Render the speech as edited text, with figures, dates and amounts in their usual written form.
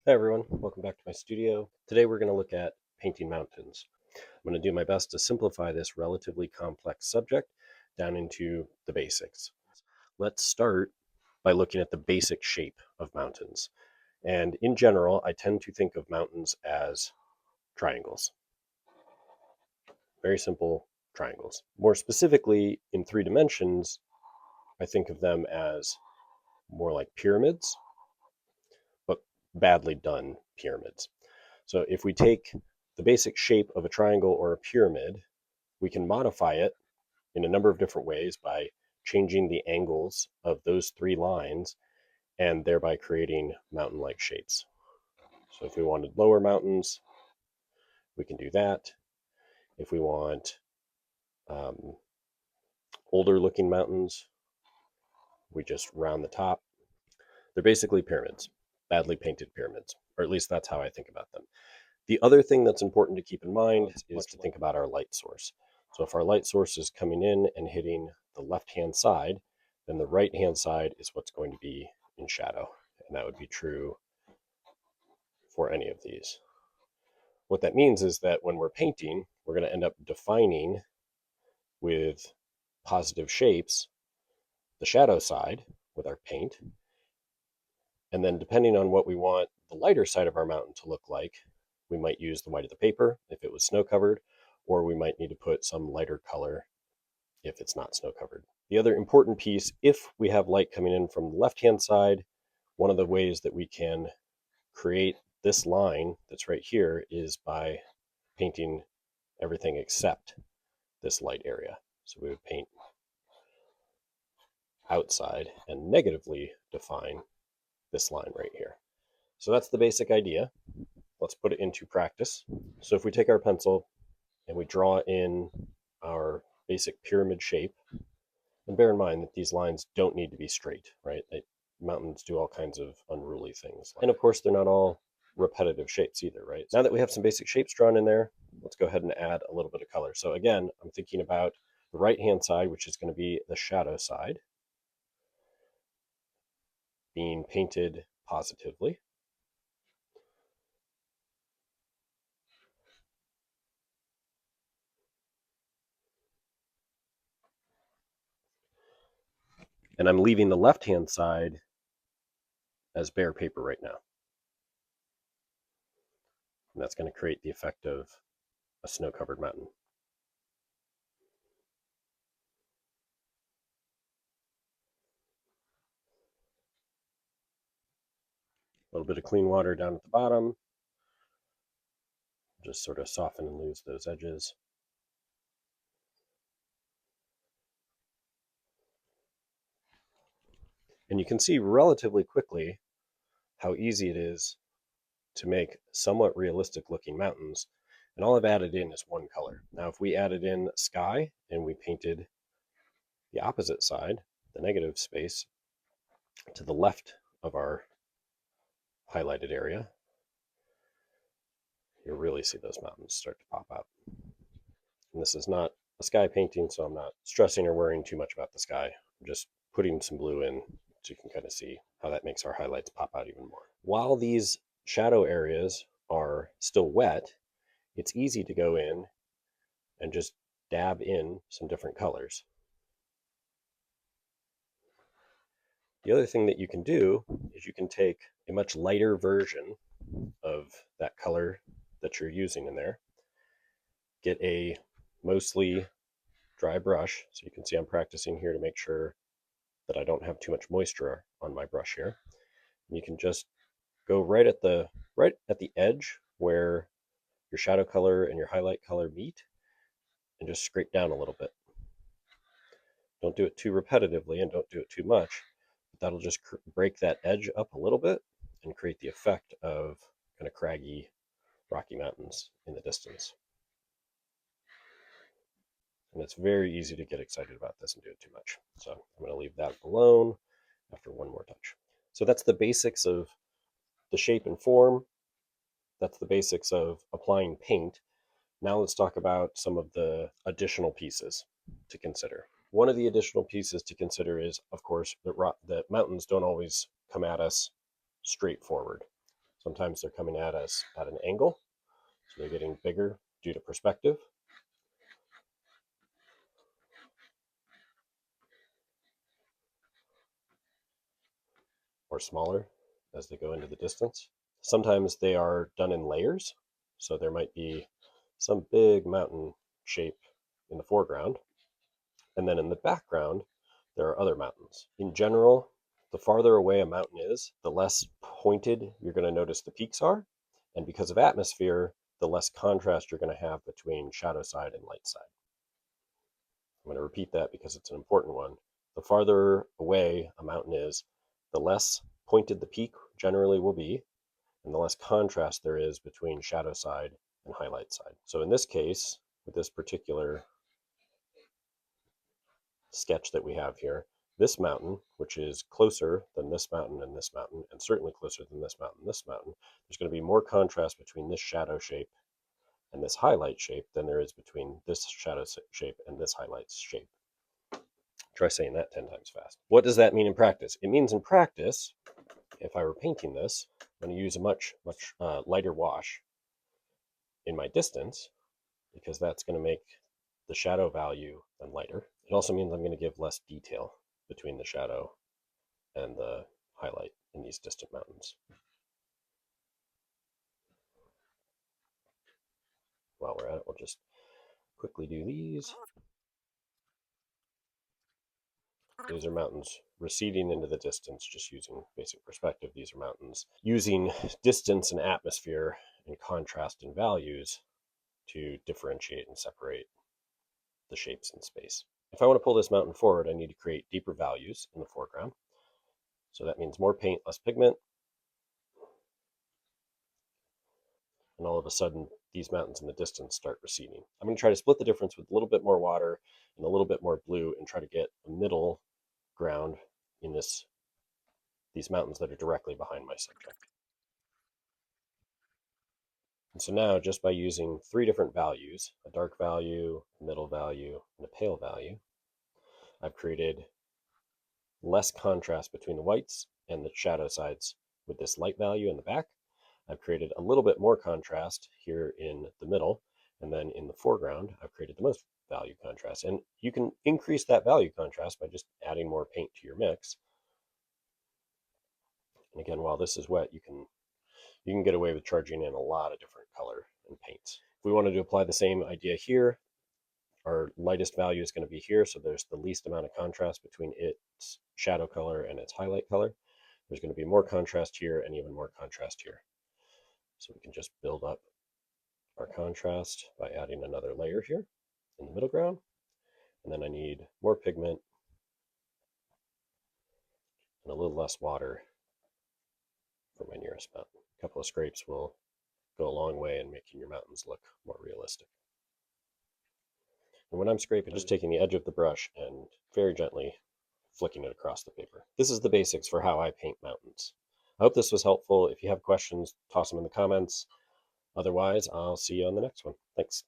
Hi everyone, welcome back to my studio. Today we're going to look at painting mountains. I'm going to do my best to simplify this relatively complex subject down into the basics. Let's start by looking at the basic shape of mountains. And in general, I tend to think of mountains as triangles, very simple triangles. More specifically, in three dimensions, I think of them as more like pyramids, but badly done pyramids. So if we take the basic shape of a triangle or a pyramid, we can modify it in a number of different ways by changing the angles of those three lines and thereby creating mountain-like shapes. So if we wanted lower mountains, we can do that. If we want um, older looking mountains, we just round the top. They're basically pyramids, badly painted pyramids, or at least that's how I think about them. The other thing that's important to keep in mind is to think about our light source. So if our light source is coming in and hitting the left-hand side, then the right-hand side is what's going to be in shadow. And that would be true for any of these. What that means is that when we're painting, we're going to end up defining with positive shapes the shadow side with our paint. And then depending on what we want the lighter side of our mountain to look like, we might use the white of the paper if it was snow covered, or we might need to put some lighter color if it's not snow covered. The other important piece, if we have light coming in from the left-hand side, one of the ways that we can create this line that's right here is by painting everything except this light area. So we would paint outside and negatively define this line right here. So that's the basic idea. Let's put it into practice. So if we take our pencil and we draw in our basic pyramid shape, and bear in mind that these lines don't need to be straight, right? Mountains do all kinds of unruly things. And of course, they're not all repetitive shapes either, right? Now that we have some basic shapes drawn in there, let's go ahead and add a little bit of color. So again, I'm thinking about the right-hand side, which is going to be the shadow side, being painted positively. And I'm leaving the left-hand side as bare paper right now. And that's going to create the effect of a snow-covered mountain. A little bit of clean water down at the bottom, just sort of soften and lose those edges. And you can see relatively quickly how easy it is to make somewhat realistic looking mountains. And all I've added in is one color. Now, if we added in sky and we painted the opposite side, the negative space, to the left of our highlighted area, you'll really see those mountains start to pop out. And this is not a sky painting, so I'm not stressing or worrying too much about the sky. I'm just putting some blue in so you can kind of see how that makes our highlights pop out even more. While these shadow areas are still wet, it's easy to go in and just dab in some different colors. The other thing that you can do is you can take a much lighter version of that color that you're using in there, get a mostly dry brush. So you can see I'm practicing here to make sure that I don't have too much moisture on my brush here. And you can just go right at the edge where your shadow color and your highlight color meet and just scrape down a little bit. Don't do it too repetitively and don't do it too much. But that'll just break that edge up a little bit and create the effect of kind of craggy Rocky Mountains in the distance. And it's very easy to get excited about this and do it too much. So I'm going to leave that alone after one more touch. So that's the basics of the shape and form. That's the basics of applying paint. Now let's talk about some of the additional pieces to consider. One of the additional pieces to consider is, of course, that mountains don't always come at us straight forward. Sometimes they're coming at us at an angle, so they're getting bigger due to perspective. Or smaller as they go into the distance. Sometimes they are done in layers, so there might be some big mountain shape in the foreground, and then in the background, there are other mountains. In general, the farther away a mountain is, the less pointed you're going to notice the peaks are, and because of atmosphere, the less contrast you're going to have between shadow side and light side. I'm going to repeat that because it's an important one. The farther away a mountain is, the less pointed the peak generally will be, and the less contrast there is between shadow side and highlight side. So in this case, with this particular sketch that we have here, this mountain, which is closer than this mountain and this mountain, and certainly closer than this mountain and this mountain, there's going to be more contrast between this shadow shape and this highlight shape than there is between this shadow shape and this highlight shape. Try saying that 10 times fast. What does that mean in practice? It means in practice, if I were painting this, I'm going to use a much lighter wash in my distance, because that's going to make the shadow value then lighter. It also means I'm going to give less detail between the shadow and the highlight in these distant mountains. While we're at it, we'll just quickly do these. These are mountains receding into the distance, just using basic perspective. These are mountains using distance and atmosphere and contrast and values to differentiate and separate the shapes in space. If I want to pull this mountain forward, I need to create deeper values in the foreground. So that means more paint, less pigment. And all of a sudden, these mountains in the distance start receding. I'm going to try to split the difference with a little bit more water and a little bit more blue and try to get a middle ground in these mountains that are directly behind my subject. And so now, just by using 3 different values, a dark value, a middle value, and a pale value, I've created less contrast between the whites and the shadow sides with this light value in the back. I've created a little bit more contrast here in the middle, and then in the foreground, I've created the most value contrast. And you can increase that value contrast by just adding more paint to your mix. And again, while this is wet, you can get away with charging in a lot of different color and paints. If we wanted to apply the same idea here, our lightest value is going to be here, so there's the least amount of contrast between its shadow color and its highlight color. There's going to be more contrast here and even more contrast here. So we can just build up our contrast by adding another layer here in the middle ground. And then I need more pigment and a little less water for my nearest mountain. A couple of scrapes will go a long way in making your mountains look more realistic. And when I'm scraping, just taking the edge of the brush and very gently flicking it across the paper. This is the basics for how I paint mountains. I hope this was helpful. If you have questions, toss them in the comments. Otherwise, I'll see you on the next one. Thanks.